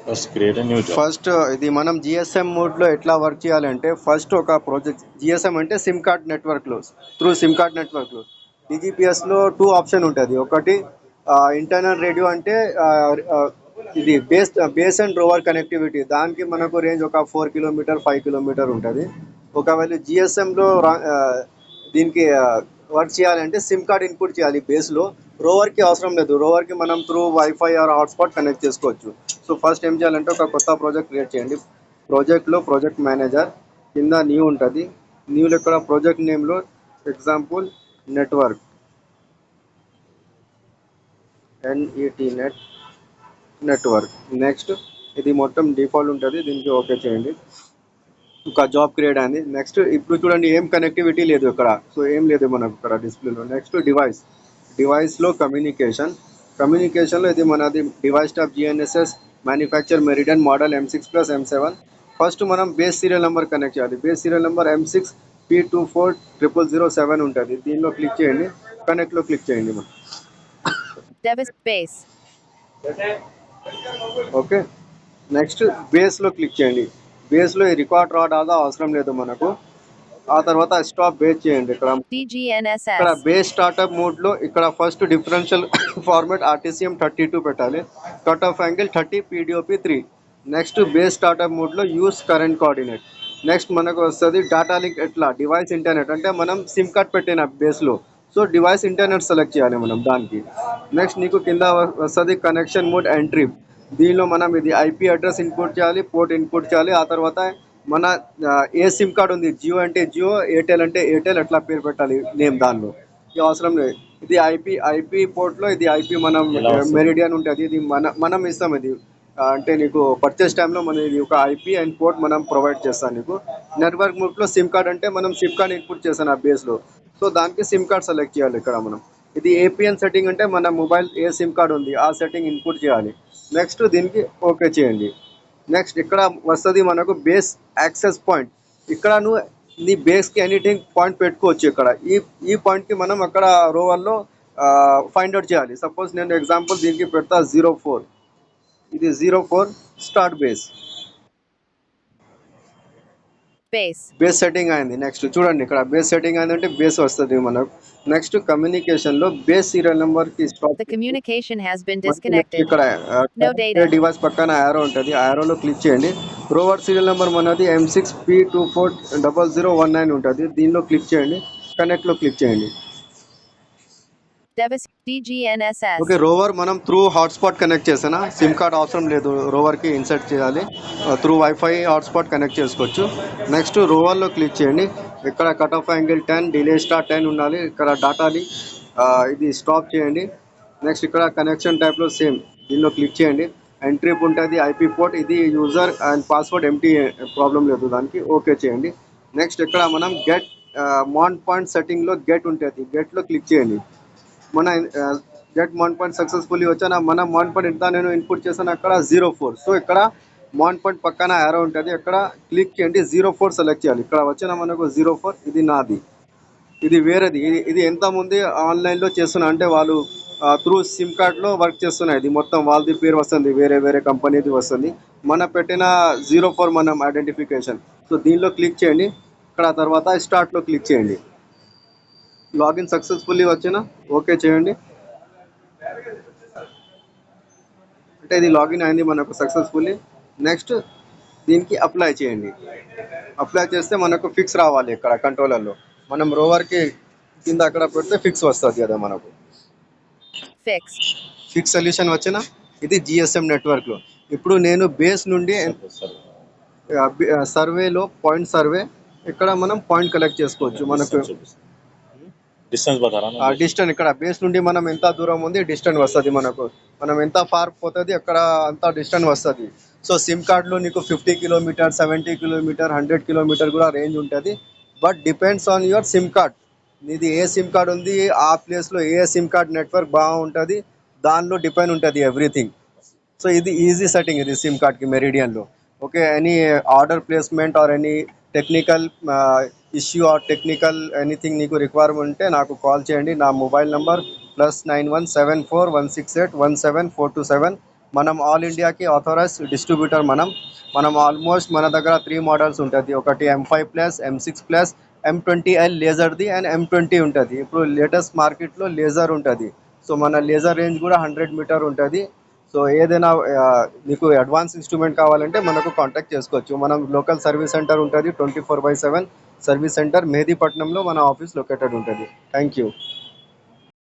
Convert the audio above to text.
Let's create a new job. First ఇది మనం GSM మోడ్లో ఎట్లా వర్క్ చేయాలంటే ఫస్ట్ ఒక ప్రాజెక్ట్ జిఎస్ఎం అంటే సిమ్ కార్డ్ నెట్వర్క్లో త్రూ సిమ్ కార్డ్ నెట్వర్క్లో డిజిపిఎస్లో టూ ఆప్షన్ ఉంటుంది. ఒకటి ఇంటర్నల్ రేడియో అంటే ఆ, ఇది బేస్ అండ్ రోవర్ కనెక్టివిటీ, దానికి మనకు రేంజ్ ఒక 4 కిలోమీటర్ 5 కిలోమీటర్ ఉంటుంది. ఒకవేళ జిఎస్ఎంలో దీనికి వర్క్ చేయాలంటే సిమ్ కార్డ్ ఇన్పుట్ చేయాలి బేస్లో. రోవర్కి అవసరం లేదు, రోవర్కి మనం through wifi or hotspot connect చేసుకోవచ్చు. సో ఫస్ట్ ఏం చేయాలంటే ఒక కొత్త ప్రాజెక్ట్ క్రియేట్ చేయండి. ప్రాజెక్ట్లో ప్రాజెక్ట్ మేనేజర్ కింద న్యూ ఉంటుంది. న్యూలో ఇక్కడ ప్రాజెక్ట్ నేమ్లో ఎగ్జాంపుల్ నెట్వర్క్ నెట్వర్క్. నెక్స్ట్ ఇది మొత్తం డిఫాల్ట్ ఉంటుంది, దీనికి ఓకే చేయండి. ఒక జాబ్ క్రియేట్ అయింది. నెక్స్ట్ ఇప్పుడు చూడండి ఏం కనెక్టివిటీ లేదు ఇక్కడ, సో ఏం లేదు మనకు ఇక్కడ డిస్ప్లేలో. నెక్స్ట్ డివైస్లో కమ్యూనికేషన్లో ఇది మనది device top GNSS manufacture meridian model M6+M7. First మనం బేస్ సీరియల్ నెంబర్ కనెక్ట్ చేయాలి. బేస్ సీరియల్ నెంబర్ M6P2400007 ఉంటుంది. దీనిలో క్లిక్ చేయండి, కనెక్ట్లో క్లిక్ చేయండి మనం. base. ఓకే, నెక్స్ట్ బేస్లో క్లిక్ చేయండి. బేస్లో ఈ రికార్డ్ రాడ్ అవసరం లేదు మనకు. ఆ తర్వాత స్టాప్ బేస్ చేయండి. ఇక్కడ DGNSS. బేస్ స్టార్ట్అప్ మోడ్లో ఇక్కడ ఫస్ట్ డిఫరెన్షియల్ ఫార్మాట్ RTCM32 పెట్టాలి. Cut off angle 30, PDOP 3. Next base startup మోడ్లో యూస్ కరెంట్ కోఆర్డినేట్. నెక్స్ట్ మనకు వస్తుంది డేటా లింక్. ఎట్లా డివైస్ ఇంటర్నెట్ అంటే మనం సిమ్ కార్డ్ పెట్టిన బేస్లో, సో డివైస్ ఇంటర్నెట్ సెలెక్ట్ చేయాలి మనం దానికి. నెక్స్ట్ నీకు కింద వస్తుంది కనెక్షన్ మోడ్ ఎంట్రీ. దీనిలో మనం ఇది ఐపీ అడ్రస్ ఇన్పుట్ చేయాలి, పోర్ట్ ఇన్పుట్ చేయాలి. ఆ తర్వాత మన ఏ సిమ్ కార్డ్ ఉంది, జియో అంటే జియో, ఎయిర్టెల్ అంటే ఎయిర్టెల్, అట్లా పేరు పెట్టాలి నేమ్ దానిలో. ఇది అవసరం లేదు. ఇది ఐపీ పోర్ట్లో ఇది ఐపీ మనం మెరిడియన్ ఉంటుంది, ఇది మనం ఇస్తాం. ఇది అంటే నీకు పర్చేస్ టైంలో మన ఇది ఒక ఐపీ అండ్ పోర్ట్ మనం ప్రొవైడ్ చేస్తాం నీకు. నెట్వర్క్ మోడ్లో సిమ్ కార్డ్ అంటే మనం సిమ్ కార్డ్ ఇన్పుట్ చేస్తాను ఆ బేస్లో, సో దానికి సిమ్ కార్డ్ సెలెక్ట్ చేయాలి ఇక్కడ మనం. ఇది ఏపీఎన్ సెట్టింగ్ అంటే మన మొబైల్ ఏ సిమ్ కార్డ్ ఉంది ఆ సెట్టింగ్ ఇన్పుట్ చేయాలి. నెక్స్ట్ దీనికి ఓకే చేయండి. నెక్స్ట్ ఇక్కడ వస్తుంది మనకు బేస్ యాక్సెస్ పాయింట్. ఇక్కడ నువ్వు నీ బేస్కి ఎనీథింగ్ పాయింట్ పెట్టుకోవచ్చు. ఇక్కడ ఈ పాయింట్కి మనం అక్కడ రోవర్లో ఫైండ్ అవుట్ చేయాలి. సపోజ్ నేను ఎగ్జాంపుల్ దీనికి పెడతా 04. ఇది 04 స్టార్ట్ బేస్ సెట్టింగ్ అయింది. నెక్స్ట్ చూడండి ఇక్కడ బేస్ సెట్టింగ్ అయిందంటే బేస్ వస్తుంది మనకు. నెక్స్ట్ కమ్యూనికేషన్లో బేస్ సీరియల్ నెంబర్కి stop. The communication has been disconnected. ఇక్కడ No data. డివైస్ పక్కన యారో ఉంటుంది, ఆ యారోలో క్లిక్ చేయండి. రోవర్ సీరియల్ నెంబర్ మనది M6P240019 ఉంటుంది. దీనిలో క్లిక్ చేయండి, కనెక్ట్లో క్లిక్ చేయండి. DGNSS. ఓకే, రోవర్ మనం త్రూ హాట్స్పాట్ కనెక్ట్ చేసానా, సిమ్ కార్డ్ అవసరం లేదు రోవర్కి ఇన్సర్ట్ చేయాలి. త్రూ వైఫై హాట్స్పాట్ కనెక్ట్ చేసుకోవచ్చు. నెక్స్ట్ రోవర్లో క్లిక్ చేయండి. ఇక్కడ cut off angle 10, delay star 10 ఉండాలి. ఇక్కడ డాటాని ఇది స్టాప్ చేయండి. నెక్స్ట్ ఇక్కడ కనెక్షన్ టైప్లో సేమ్ దీనిలో క్లిక్ చేయండి. ఎంట్రీ ఉంటుంది ఐపీ పోర్ట్, ఇది user and password empty, problem లేదు దానికి, ఓకే చేయండి. నెక్స్ట్ ఇక్కడ మనం గెట్ మౌంట్ పాయింట్ సెట్టింగ్లో గెట్ ఉంటుంది, గెట్లో క్లిక్ చేయండి. మన గెట్ మౌంట్ పాయింట్ సక్సెస్ఫుల్లీ వచ్చాను. మన మౌంట్ పాయింట్ ఎంత నేను ఇన్పుట్ చేశాను అక్కడ 04. సో ఇక్కడ మౌంట్ పాయింట్ పక్కన యారో ఉంటుంది, అక్కడ క్లిక్ చేయండి, 04 సెలెక్ట్ చేయాలి. ఇక్కడ వచ్చిన మనకు 04 ఇది నాది, ఇది వేరేది. ఇది ఎంత ముందు ఆన్లైన్లో చేస్తున్నా అంటే వాళ్ళు త్రూ సిమ్ కార్డ్లో వర్క్ చేస్తున్నాయి. ఇది మొత్తం వాళ్ళది పేరు వస్తుంది, వేరే వేరే కంపెనీది వస్తుంది. మన పెట్టిన 04 మనం ఐడెంటిఫికేషన్. సో దీనిలో క్లిక్ చేయండి. ఇక్కడ తర్వాత స్టార్ట్లో క్లిక్ చేయండి. లాగిన్ సక్సెస్ఫుల్లీ వచ్చిన ఓకే చేయండి. అంటే ఇది లాగిన్ అయింది మనకు సక్సెస్ఫుల్లీ. నెక్స్ట్ దీనికి అప్లై చేయండి. అప్లై చేస్తే మనకు ఫిక్స్ రావాలి. ఇక్కడ కంట్రోలర్లో మనం రోవర్కి కింద అక్కడ పెడితే ఫిక్స్ వస్తుంది కదా మనకు. ఫిక్స్ సొల్యూషన్ వచ్చిన ఇది జిఎస్ఎం నెట్వర్క్లో. ఇప్పుడు నేను బేస్ నుండి సర్వేలో పాయింట్ సర్వే, ఇక్కడ మనం పాయింట్ కలెక్ట్ చేసుకోవచ్చు. మనకు డిస్టెన్స్ ఇక్కడ బేస్ నుండి మనం ఎంత దూరం ఉంది డిస్టెన్స్ వస్తుంది మనకు. మనం ఎంత ఫార్ పోతుంది అక్కడ అంత డిస్టెన్స్ వస్తుంది. సో సిమ్ కార్డ్లో నీకు 50 కిలోమీటర్, 70 కిలోమీటర్, 100 కిలోమీటర్ కూడా రేంజ్ ఉంటుంది. But depends on your SIM card. నీది ఏ సిమ్ కార్డ్ ఉంది ఆ ప్లేస్లో ఏ సిమ్ కార్డ్ నెట్వర్క్ బాగుంటుంది, దానిలో డిపెండ్ ఉంటుంది ఎవ్రీథింగ్. సో ఇది ఈజీ సెట్టింగ్ ఇది సిమ్ కార్డ్కి మెరిడియన్లో. Okay, any order placement or any technical issue or technical anything నీకు రిక్వైర్మెంట్ ఉంటే నాకు కాల్ చేయండి. నా మొబైల్ నెంబర్ +917416817427. మనం ఆల్ ఇండియాకి ఆథరైజ్ డిస్ట్రిబ్యూటర్. మనం ఆల్మోస్ట్ మన దగ్గర 3 మోడల్స్ ఉంటుంది. ఒకటి M5+, M6+, M20L లేజర్ది and M20 ఉంటుంది. ఇప్పుడు లేటెస్ట్ మార్కెట్లో లేజర్ ఉంటుంది. సో మన లేజర్ రేంజ్ కూడా 100 మీటర్ ఉంటుంది. సో ఏదైనా మీకు అడ్వాన్స్ ఇన్స్ట్రుమెంట్ కావాలంటే మనకు కాంటాక్ట్ చేసుకోవచ్చు. మనం లోకల్ సర్వీస్ సెంటర్ ఉంటుంది, 24/7 సర్వీస్ సెంటర్ మెహదీపట్నంలో మన ఆఫీస్ లొకేటెడ్ ఉంటుంది. Thank you.